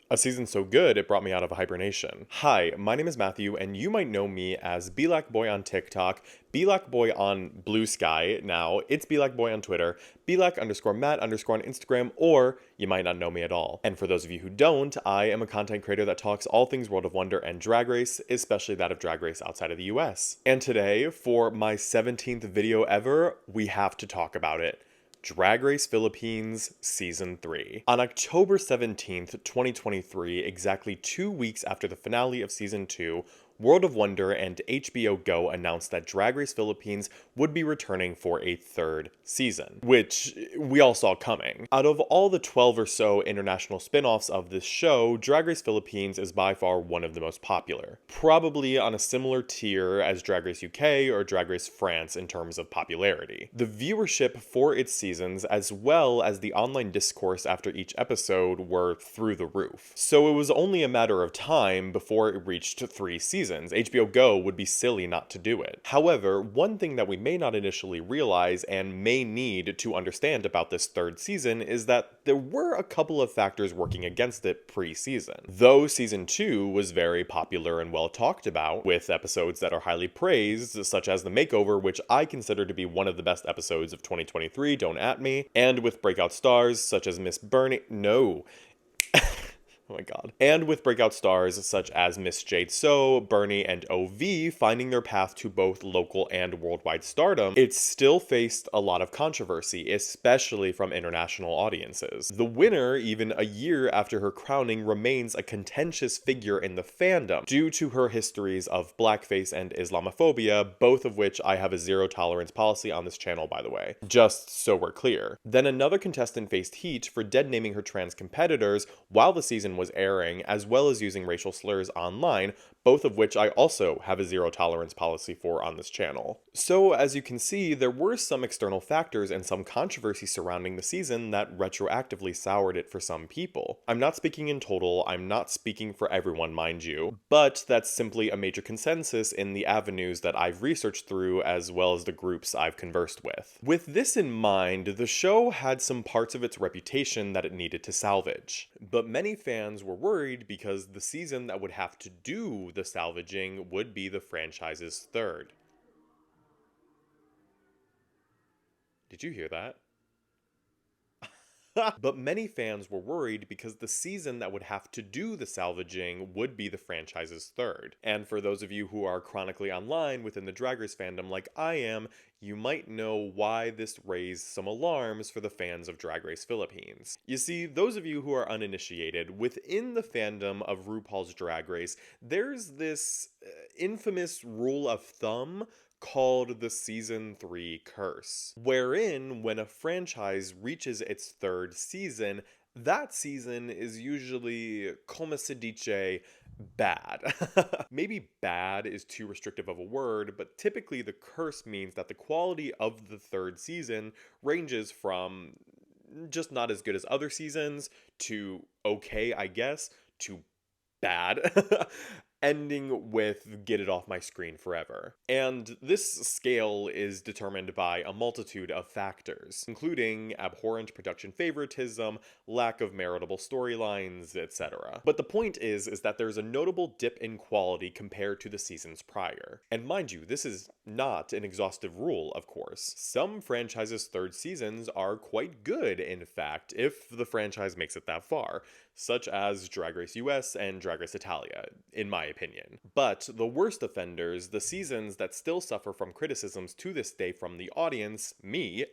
A season so good, it brought me out of hibernation. Hi, my name is Matthew, and you might know me as Boy on TikTok, Boy on Blue Sky, now it's Boy on Twitter, Matt on Instagram, or you might not know me at all. And for those of you who don't, I am a content creator that talks all things World of Wonder and Drag Race, especially that of Drag Race outside of the US. And today, for my 17th video ever, we have to talk about it. Drag Race Philippines Season 3. On October 17th, 2023, exactly 2 weeks after the finale of Season 2, World of Wonder and HBO Go announced that Drag Race Philippines would be returning for a third season, which we all saw coming. Out of all the 12 or so international spin-offs of this show, Drag Race Philippines is by far one of the most popular. Probably on a similar tier as Drag Race UK or Drag Race France in terms of popularity. The viewership for its seasons, as well as the online discourse after each episode, were through the roof. So it was only a matter of time before it reached 3 seasons. HBO Go would be silly not to do it. However, one thing that we may not initially realize and may need to understand about this third season is that there were a couple of factors working against it pre-season. Though Season 2 was very popular and well talked about, with episodes that are highly praised, such as The Makeover, which I consider to be one of the best episodes of 2023, don't at me, and with breakout stars such as Miss Bernie, no. Oh my god. And with breakout stars such as Miss Jade So, Bernie, and OV finding their path to both local and worldwide stardom, it still faced a lot of controversy, especially from international audiences. The winner, even a year after her crowning, remains a contentious figure in the fandom due to her histories of blackface and Islamophobia, both of which I have a zero tolerance policy on this channel, by the way, just so we're clear. Then another contestant faced heat for dead-naming her trans competitors while the season was airing, as well as using racial slurs online, both of which I also have a zero tolerance policy for on this channel. So as you can see, there were some external factors and some controversy surrounding the season that retroactively soured it for some people. I'm not speaking in total, I'm not speaking for everyone, mind you, but that's simply a major consensus in the avenues that I've researched through as well as the groups I've conversed with. With this in mind, the show had some parts of its reputation that it needed to salvage, but many fans were worried because the season that would have to do the salvaging would be the franchise's third. Did you hear that? But many fans were worried because the season that would have to do the salvaging would be the franchise's third. And for those of you who are chronically online within the Drag Race fandom like I am, you might know why this raised some alarms for the fans of Drag Race Philippines. You see, those of you who are uninitiated, within the fandom of RuPaul's Drag Race, there's this infamous rule of thumb called the Season 3 Curse, wherein when a franchise reaches its third season, that season is usually, come se dice, bad. Maybe bad is too restrictive of a word, but typically the curse means that the quality of the third season ranges from just not as good as other seasons to okay, I guess, to bad. Ending with get it off my screen forever. And this scale is determined by a multitude of factors, including abhorrent production favoritism, lack of meritable storylines, etc. But the point is that there's a notable dip in quality compared to the seasons prior. And mind you, this is not an exhaustive rule, of course. Some franchises' third seasons are quite good, in fact, if the franchise makes it that far, such as Drag Race US and Drag Race Italia, in my opinion. But the worst offenders, the seasons that still suffer from criticisms to this day from the audience, me,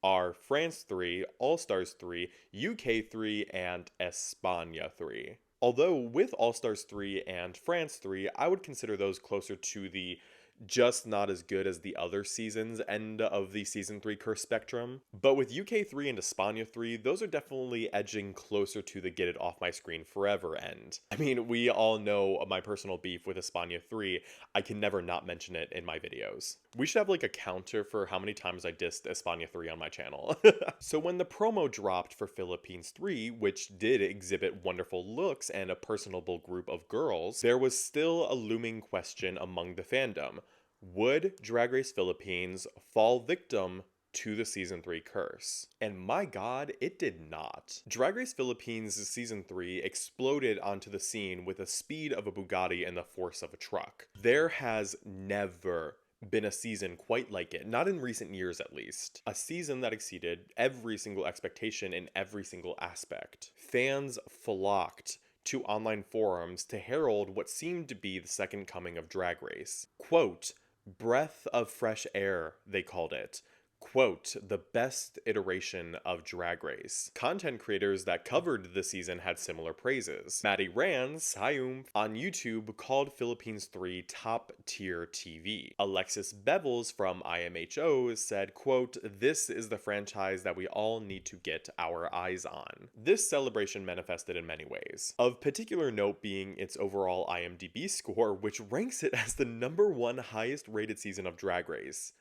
are France 3, All Stars 3, UK 3, and España 3. Although with All Stars 3 and France 3, I would consider those closer to the just not as good as the other seasons end of the Season 3 curse spectrum. But with UK 3 and España 3, those are definitely edging closer to the get it off my screen forever end. I mean, we all know my personal beef with España 3. I can never not mention it in my videos. We should have like a counter for how many times I dissed España 3 on my channel. So when the promo dropped for Philippines 3, which did exhibit wonderful looks and a personable group of girls, there was still a looming question among the fandom. Would Drag Race Philippines fall victim to the season 3 curse. And my god, it did not. Drag Race Philippines season 3 exploded onto the scene with the speed of a Bugatti and the force of a truck. There has never been a season quite like it, not in recent years at least. A season that exceeded every single expectation in every single aspect. Fans flocked to online forums to herald what seemed to be the second coming of Drag Race. Quote, breath of fresh air, they called it. Quote, the best iteration of Drag Race. Content creators that covered the season had similar praises. Maddie Rans, on YouTube called Philippines 3 top tier TV. Alexis Bevels from IMHO said, quote, this is the franchise that we all need to get our eyes on. This celebration manifested in many ways. Of particular note being its overall IMDb score, which ranks it as the #1 highest rated season of Drag Race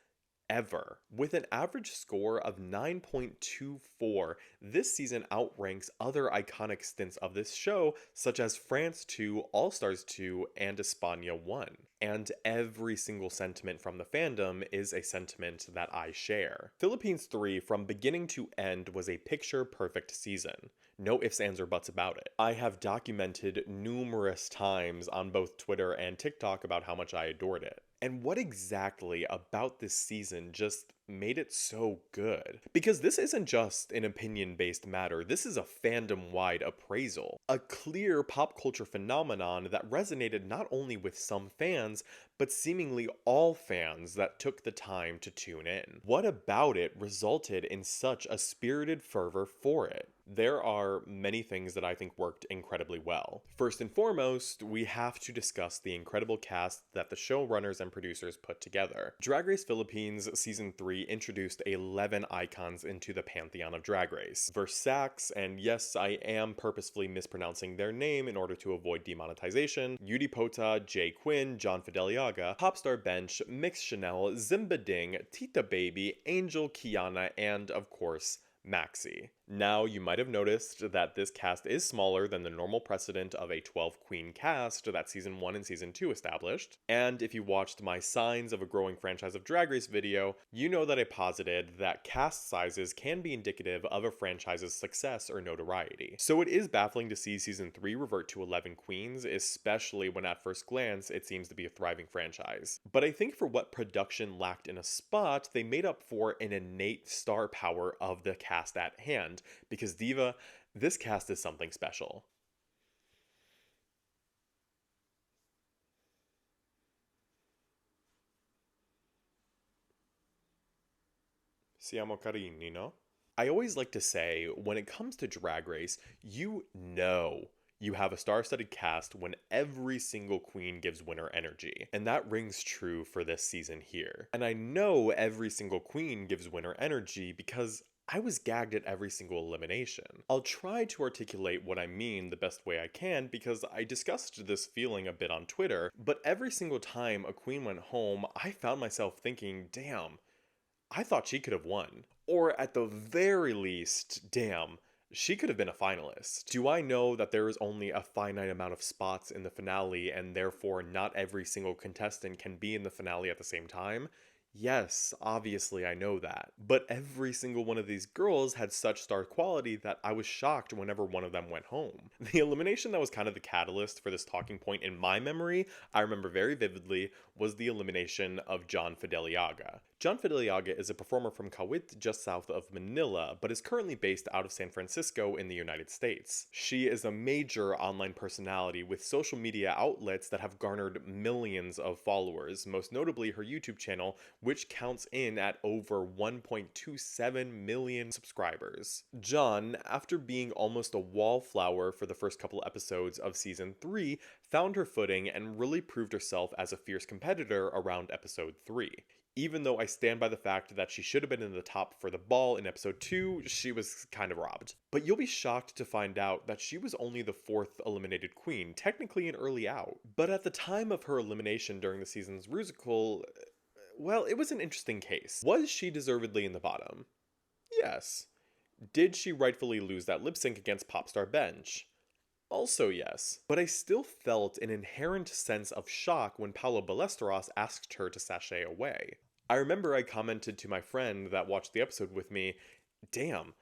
ever. With an average score of 9.24, this season outranks other iconic stints of this show, such as France 2, All Stars 2, and España 1. And every single sentiment from the fandom is a sentiment that I share. Philippines 3, from beginning to end, was a picture-perfect season. No ifs, ands, or buts about it. I have documented numerous times on both Twitter and TikTok about how much I adored it. And what exactly about this season just made it so good? Because this isn't just an opinion-based matter, this is a fandom-wide appraisal. A clear pop culture phenomenon that resonated not only with some fans, but seemingly all fans that took the time to tune in. What about it resulted in such a spirited fervor for it? There are many things that I think worked incredibly well. First and foremost, we have to discuss the incredible cast that the showrunners and producers put together. Drag Race Philippines Season 3 introduced 11 icons into the pantheon of Drag Race. Versace, and yes, I am purposefully mispronouncing their name in order to avoid demonetization, UNIQUITY, J Quinn, John Fedellaga, Popstar Bench, Myx Chanel, Zimbading, Tita Baby, Angel, Khianna, and of course, Maxie. Now, you might have noticed that this cast is smaller than the normal precedent of a 12-queen cast that Season 1 and Season 2 established, and if you watched my Signs of a Growing Franchise of Drag Race video, you know that I posited that cast sizes can be indicative of a franchise's success or notoriety. So it is baffling to see Season 3 revert to 11 queens, especially when at first glance it seems to be a thriving franchise. But I think for what production lacked in a spot, they made up for an innate star power of the cast at hand. Because Diva, this cast is something special. Siamo carini, no? I always like to say, when it comes to Drag Race, you know you have a star-studded cast when every single queen gives winner energy. And that rings true for this season here. And I know every single queen gives winner energy because I was gagged at every single elimination. I'll try to articulate what I mean the best way I can because I discussed this feeling a bit on Twitter, but every single time a queen went home, I found myself thinking, damn, I thought she could have won. Or at the very least, damn, she could have been a finalist. Do I know that there is only a finite amount of spots in the finale and therefore not every single contestant can be in the finale at the same time? Yes, obviously I know that. But every single one of these girls had such star quality that I was shocked whenever one of them went home. The elimination that was kind of the catalyst for this talking point in my memory, I remember very vividly, was the elimination of John Fedellaga. John Fedellaga is a performer from Kawit just south of Manila, but is currently based out of San Francisco in the United States. She is a major online personality with social media outlets that have garnered millions of followers, most notably her YouTube channel, which counts in at over 1.27 million subscribers. John, after being almost a wallflower for the first couple episodes of Season 3, found her footing and really proved herself as a fierce competitor around Episode 3. Even though I stand by the fact that she should have been in the top for the ball in Episode 2, she was kind of robbed. But you'll be shocked to find out that she was only the 4th eliminated queen, technically an early out. But at the time of her elimination during the season's Rusical, well, it was an interesting case. Was she deservedly in the bottom? Yes. Did she rightfully lose that lip sync against Popstar Bench? Also yes, but I still felt an inherent sense of shock when Paolo Ballesteros asked her to sashay away. I remember I commented to my friend that watched the episode with me, damn,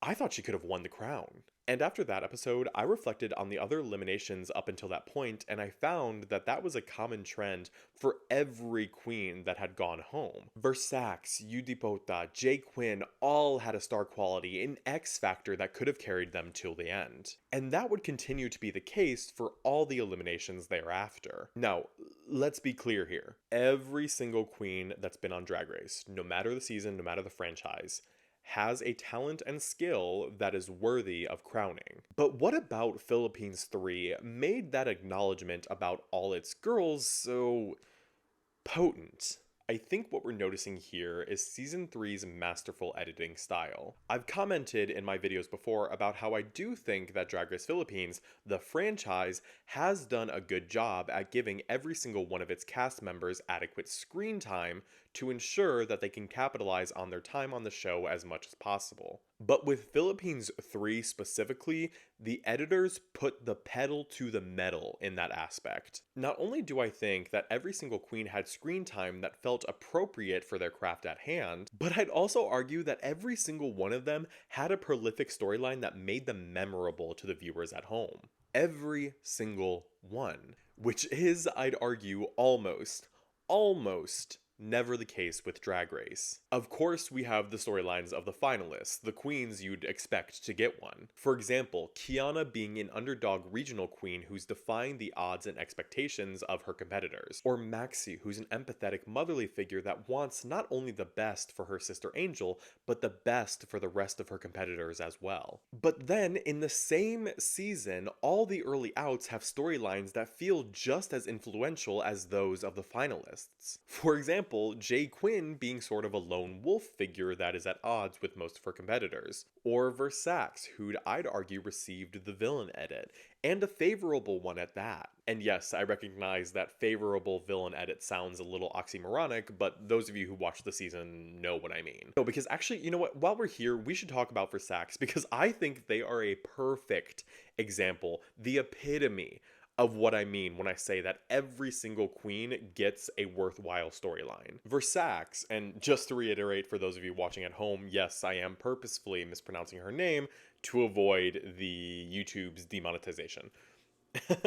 I thought she could have won the crown. And after that episode, I reflected on the other eliminations up until that point, and I found that that was a common trend for every queen that had gone home. Versace, UNIQUITY, J Quinn all had a star quality, an X factor that could have carried them till the end. And that would continue to be the case for all the eliminations thereafter. Now, let's be clear here. Every single queen that's been on Drag Race, no matter the season, no matter the franchise, has a talent and skill that is worthy of crowning. But what about Philippines 3 made that acknowledgement about all its girls so potent? I think what we're noticing here is Season 3's masterful editing style. I've commented in my videos before about how I do think that Drag Race Philippines, the franchise, has done a good job at giving every single one of its cast members adequate screen time to ensure that they can capitalize on their time on the show as much as possible. But with Philippines 3 specifically, the editors put the pedal to the metal in that aspect. Not only do I think that every single queen had screen time that felt appropriate for their craft at hand, but I'd also argue that every single one of them had a prolific storyline that made them memorable to the viewers at home. Every single one. Which is, I'd argue, almost never the case with Drag Race. Of course, we have the storylines of the finalists, the queens you'd expect to get one. For example, Khianna being an underdog regional queen who's defying the odds and expectations of her competitors. Or Maxie, who's an empathetic motherly figure that wants not only the best for her sister Angel, but the best for the rest of her competitors as well. But then, in the same season, all the early outs have storylines that feel just as influential as those of the finalists. For example, J Quinn being sort of a lone wolf figure that is at odds with most of her competitors. Or Versace, who'd I'd argue received the villain edit, and a favorable one at that. And yes, I recognize that favorable villain edit sounds a little oxymoronic, but those of you who watched the season know what I mean. No, because actually, you know what, while we're here, we should talk about Versace, because I think they are a perfect example, the epitome of what I mean when I say that every single queen gets a worthwhile storyline. Versace, and just to reiterate for those of you watching at home, yes, I am purposefully mispronouncing her name to avoid the YouTube's demonetization.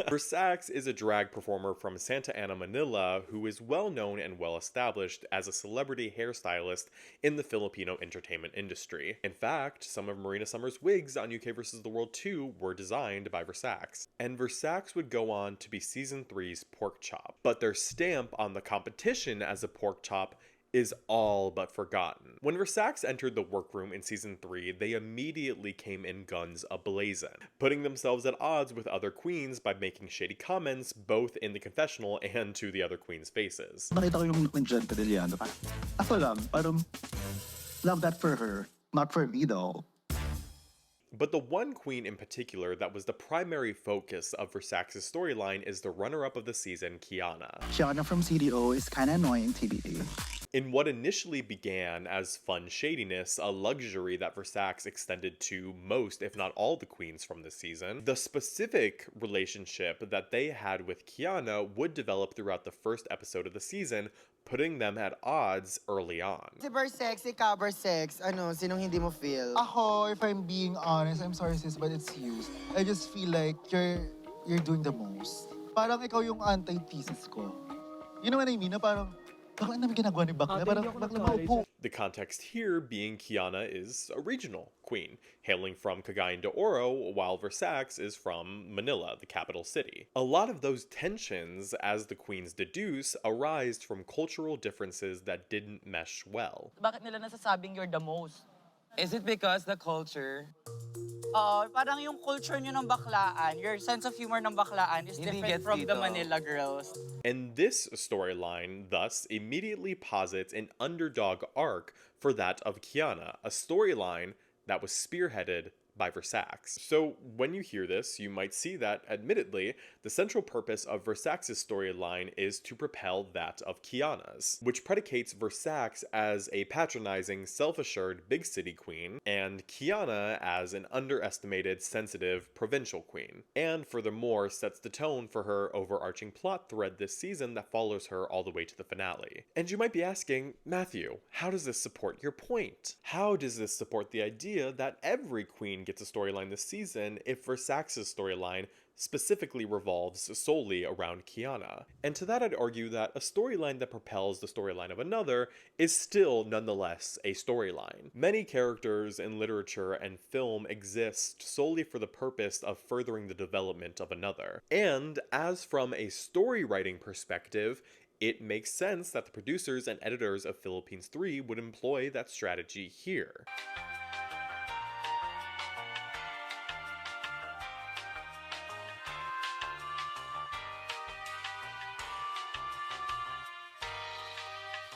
Versace is a drag performer from Santa Ana, Manila, who is well known and well established as a celebrity hairstylist in the Filipino entertainment industry. In fact, some of Marina Summer's wigs on UK vs. the World 2 were designed by Versace. And Versace would go on to be Season 3's Porkchop. But their stamp on the competition as a Porkchop is all but forgotten. When Versace entered the workroom in Season 3, they immediately came in guns a-blazing, putting themselves at odds with other queens by making shady comments both in the confessional and to the other queens' faces. Nakita ko yung Jen Fedellaga. Ako lang, parang love that for her, not for me though. But the one queen in particular that was the primary focus of Versace's storyline is the runner-up of the season, Khianna. Khianna from CDO is kinda annoying, TBD. In what initially began as fun shadiness, a luxury that Versace extended to most, if not all, the queens from this season, the specific relationship that they had with Khianna would develop throughout the first episode of the season, putting them at odds early on. Si Versace, ikaw, Versace, ano, sinong hindi mo feel? Ako, if I'm being honest, I'm sorry sis, but it's you. I just feel like you're doing the most. Parang ikaw yung anti-thesis ko. You know what I mean? Na parang, bakla namin ginagawa ni Bakla? Parang Bakla maupo. The context here being Khianna is a regional queen, hailing from Cagayan de Oro, while Versace is from Manila, the capital city. A lot of those tensions, as the queens deduce, arise from cultural differences that didn't mesh well. Bakit nila nasasabing you're the most? Is it because the culture? Parang yung culture nyo ng baklaan, your sense of humor ng baklaan is Hindi different gets from the dito. Manila girls. And this storyline, thus, immediately posits an underdog arc for that of Khianna, a storyline that was spearheaded by Versace. So when you hear this, you might see that, admittedly, the central purpose of Versace's storyline is to propel that of Khianna's, which predicates Versace as a patronizing, self-assured big city queen, and Khianna as an underestimated, sensitive, provincial queen. And furthermore, sets the tone for her overarching plot thread this season that follows her all the way to the finale. And you might be asking, Matthew, how does this support your point? How does this support the idea that every queen gets a storyline this season if Versace's storyline specifically revolves solely around Khianna? And to that I'd argue that a storyline that propels the storyline of another is still nonetheless a storyline. Many characters in literature and film exist solely for the purpose of furthering the development of another. And as from a story writing perspective, it makes sense that the producers and editors of Philippines 3 would employ that strategy here.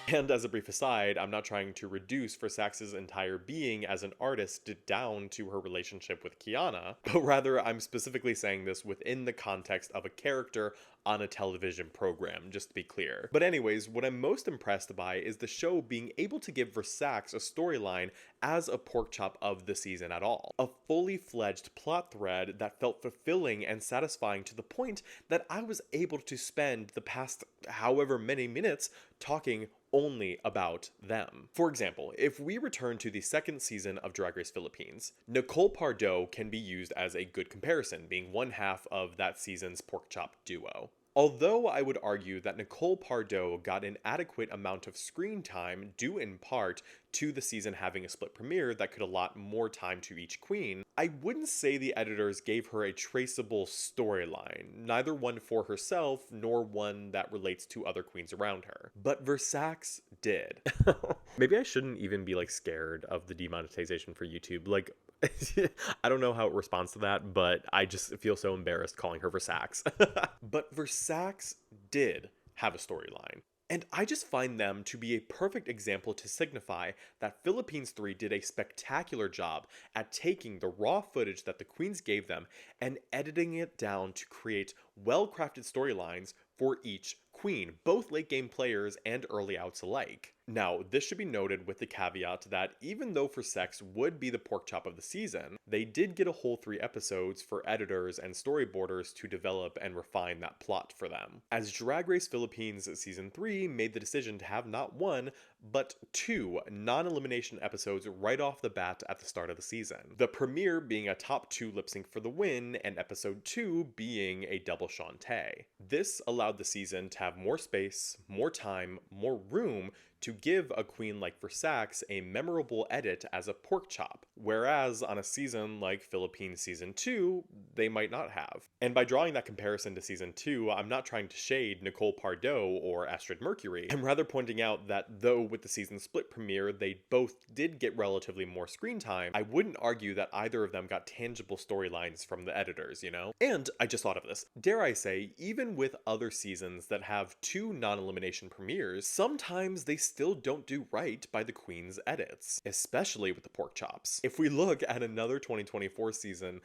And as a brief aside, I'm not trying to reduce Versace's entire being as an artist down to her relationship with Khianna, but rather I'm specifically saying this within the context of a character on a television program, just to be clear. But anyways, what I'm most impressed by is the show being able to give Versace a storyline as a Porkchop of the season at all. A fully fledged plot thread that felt fulfilling and satisfying to the point that I was able to spend the past however many minutes talking only about them. For example, if we return to the second season of Drag Race Philippines, Nicole Pardo can be used as a good comparison, being one half of that season's Porkchop duo. Although I would argue that Nicole Pardo got an adequate amount of screen time due in part to the season having a split premiere that could allot more time to each queen, I wouldn't say the editors gave her a traceable storyline, neither one for herself nor one that relates to other queens around her. But Versace did. Maybe I shouldn't even be scared of the demonetization for YouTube. I don't know how it responds to that, but I just feel so embarrassed calling her Versace. But Versace did have a storyline. And I just find them to be a perfect example to signify that Philippines 3 did a spectacular job at taking the raw footage that the queens gave them and editing it down to create well-crafted storylines for each queen, both late game players and early outs alike. Now, this should be noted with the caveat that even though Versace would be the Porkchop of the season, they did get a whole 3 episodes for editors and storyboarders to develop and refine that plot for them, as Drag Race Philippines Season 3 made the decision to have not 1, but 2 non-elimination episodes right off the bat at the start of the season. The premiere being a top 2 lip sync for the win, and episode 2 being a double Shantae. This allowed the season to have more space, more time, more room to give a queen like Versace a memorable edit as a Porkchop, whereas on a season like Philippines Season 2, they might not have. And by drawing that comparison to Season 2, I'm not trying to shade Nicole Pardo or Astrid Mercury. I'm rather pointing out that though with the season split premiere, they both did get relatively more screen time, I wouldn't argue that either of them got tangible storylines from the editors, you know? And I just thought of this. Dare I say, even with other seasons that have 2 non-elimination premieres, sometimes they still don't do right by the queen's edits, especially with the Porkchops. If we look at another 2024 season,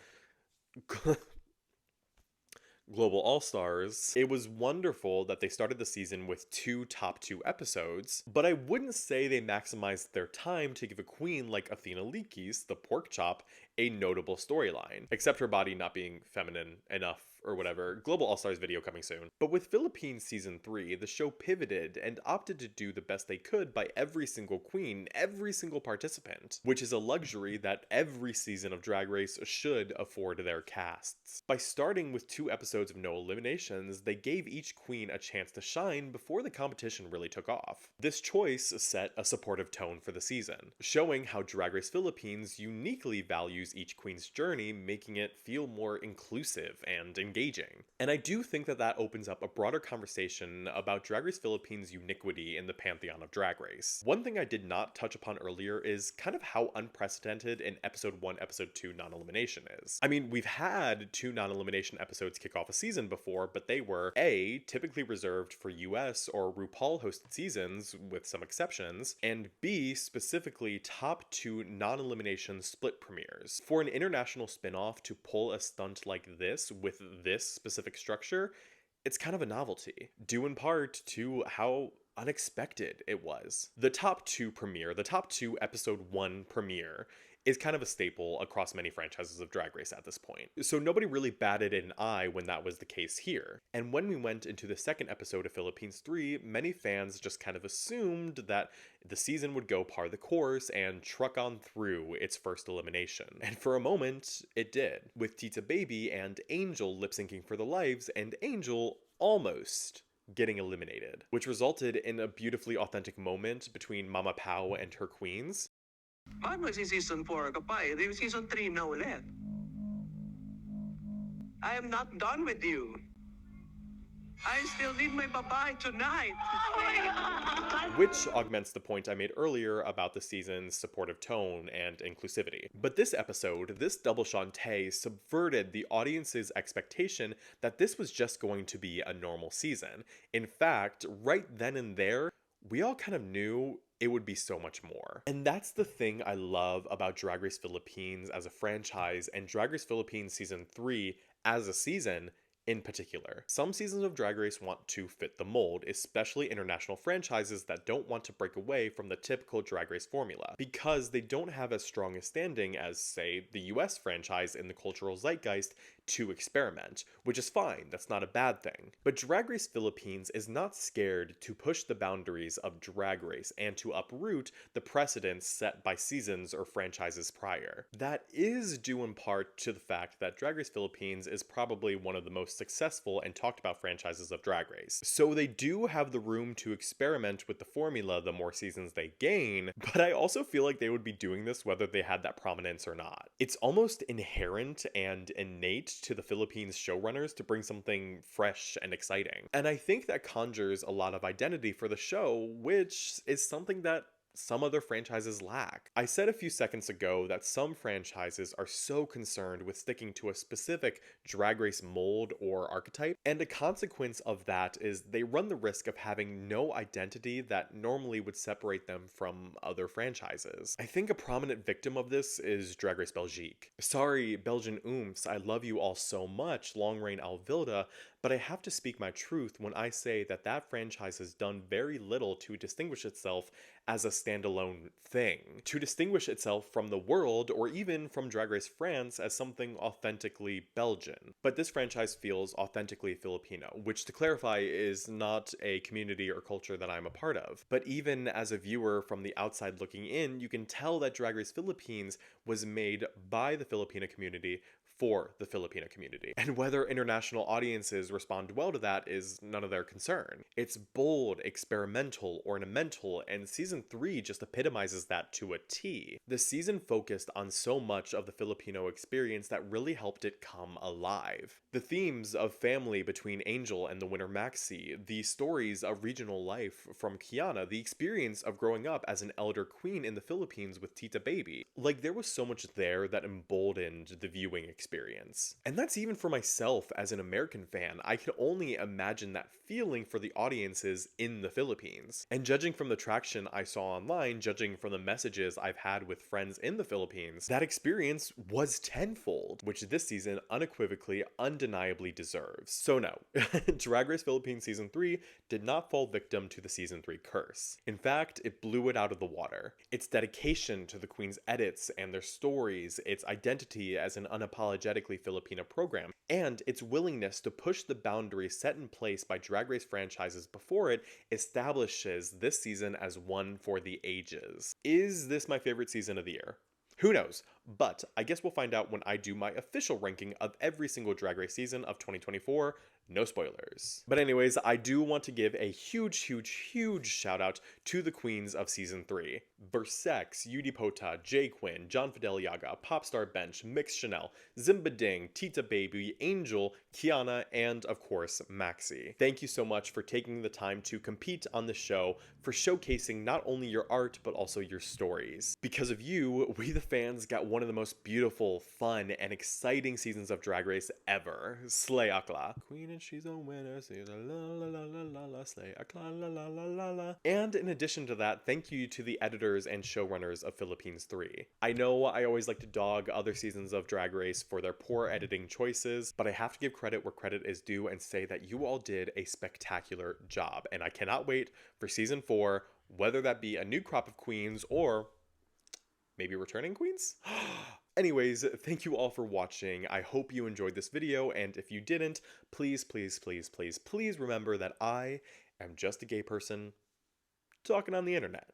Global All-Stars, it was wonderful that they started the season with 2 top 2 episodes, but I wouldn't say they maximized their time to give a queen like Athena Leakes, the Porkchop, a notable storyline, except her body not being feminine enough or whatever. Global All-Stars video coming soon. But with Philippines Season 3, the show pivoted and opted to do the best they could by every single queen, every single participant, which is a luxury that every season of Drag Race should afford their casts. By starting with 2 episodes of no eliminations, they gave each queen a chance to shine before the competition really took off. This choice set a supportive tone for the season, showing how Drag Race Philippines uniquely values each queen's journey, making it feel more inclusive and engaging. And I do think that that opens up a broader conversation about Drag Race Philippines' uniquity in the pantheon of Drag Race. One thing I did not touch upon earlier is kind of how unprecedented an episode 1, episode 2 non-elimination is. I mean, we've had 2 non-elimination episodes kick off a season before, but they were A, typically reserved for US or RuPaul hosted seasons, with some exceptions, and B, specifically top 2 non-elimination split premieres. years. For an international spin-off to pull a stunt like this with this specific structure, it's kind of a novelty, due in part to how unexpected it was. The top 2 episode 1 premiere is kind of a staple across many franchises of Drag Race at this point. So nobody really batted an eye when that was the case here. And when we went into the second episode of Philippines 3, many fans just kind of assumed that the season would go par the course and truck on through its first elimination. And for a moment, it did, with Tita Baby and Angel lip-syncing for the lives, and Angel almost getting eliminated, which resulted in a beautifully authentic moment between Mama Pao and her queens. Bakit magsi-season 4 ka pa eh? Di season 3 na ulit. I am not done with you. I still need my babae tonight. Which augments the point I made earlier about the season's supportive tone and inclusivity. But this episode, this double Shantae, subverted the audience's expectation that this was just going to be a normal season. In fact, right then and there, we all kind of knew it would be so much more. And that's the thing I love about Drag Race Philippines as a franchise and Drag Race Philippines Season 3 as a season in particular. Some seasons of Drag Race want to fit the mold, especially international franchises that don't want to break away from the typical Drag Race formula, because they don't have as strong a standing as, say, the US franchise in the cultural zeitgeist to experiment, which is fine, that's not a bad thing. But Drag Race Philippines is not scared to push the boundaries of Drag Race and to uproot the precedents set by seasons or franchises prior. That is due in part to the fact that Drag Race Philippines is probably one of the most successful and talked about franchises of Drag Race. So they do have the room to experiment with the formula the more seasons they gain, but I also feel like they would be doing this whether they had that prominence or not. It's almost inherent and innate to the Philippines showrunners to bring something fresh and exciting. And I think that conjures a lot of identity for the show, which is something that some other franchises lack. I said a few seconds ago that some franchises are so concerned with sticking to a specific Drag Race mold or archetype, and a consequence of that is they run the risk of having no identity that normally would separate them from other franchises. I think a prominent victim of this is Drag Race Belgique. Sorry, Belgian oomps, I love you all so much, long reign Alvilda, but I have to speak my truth when I say that that franchise has done very little to distinguish itself as a standalone thing, to distinguish itself from the world or even from Drag Race France as something authentically Belgian. But this franchise feels authentically Filipino, which, to clarify, is not a community or culture that I'm a part of. But even as a viewer from the outside looking in, you can tell that Drag Race Philippines was made by the Filipino community for the Filipino community. And whether international audiences respond well to that is none of their concern. It's bold, experimental, ornamental, and season 3 just epitomizes that to a T. The season focused on so much of the Filipino experience that really helped it come alive. The themes of family between Angel and the winner Maxie, the stories of regional life from Khianna, the experience of growing up as an elder queen in the Philippines with Tita Baby. Like, there was so much there that emboldened the viewing experience. And that's even for myself as an American fan. I can only imagine that feeling for the audiences in the Philippines. And judging from the traction I saw online, judging from the messages I've had with friends in the Philippines, that experience was tenfold, which this season unequivocally, undeniably deserves. So no, Drag Race Philippines Season 3 did not fall victim to the Season 3 curse. In fact, it blew it out of the water. Its dedication to the Queen's edits and their stories, its identity as an unapologetically Filipino program, and its willingness to push the boundaries set in place by Drag Race franchises before it establishes this season as one for the ages. Is this my favorite season of the year? Who knows? But I guess we'll find out when I do my official ranking of every single Drag Race season of 2024. No spoilers. But anyways, I do want to give a huge shout out to the queens of Season 3. Versex, Udipota, J Quinn, John Fedellaga, Popstar Bench, Myx Chanel, Zimbading, Tita Baby, Angel, Khianna, and of course, Maxie. Thank you so much for taking the time to compete on the show, for showcasing not only your art, but also your stories. Because of you, we the fans got one one of the most beautiful, fun, and exciting seasons of Drag Race ever. Slay Akla. Queen and she's a winner, she's a la la la la la la, slay Akla la la la la la. And in addition to that, thank you to the editors and showrunners of Philippines 3. I know I always like to dog other seasons of Drag Race for their poor editing choices, but I have to give credit where credit is due and say that you all did a spectacular job, and I cannot wait for season 4, whether that be a new crop of queens or maybe returning queens? Anyways, thank you all for watching. I hope you enjoyed this video, and if you didn't, please, please, please, please, please remember that I am just a gay person talking on the internet.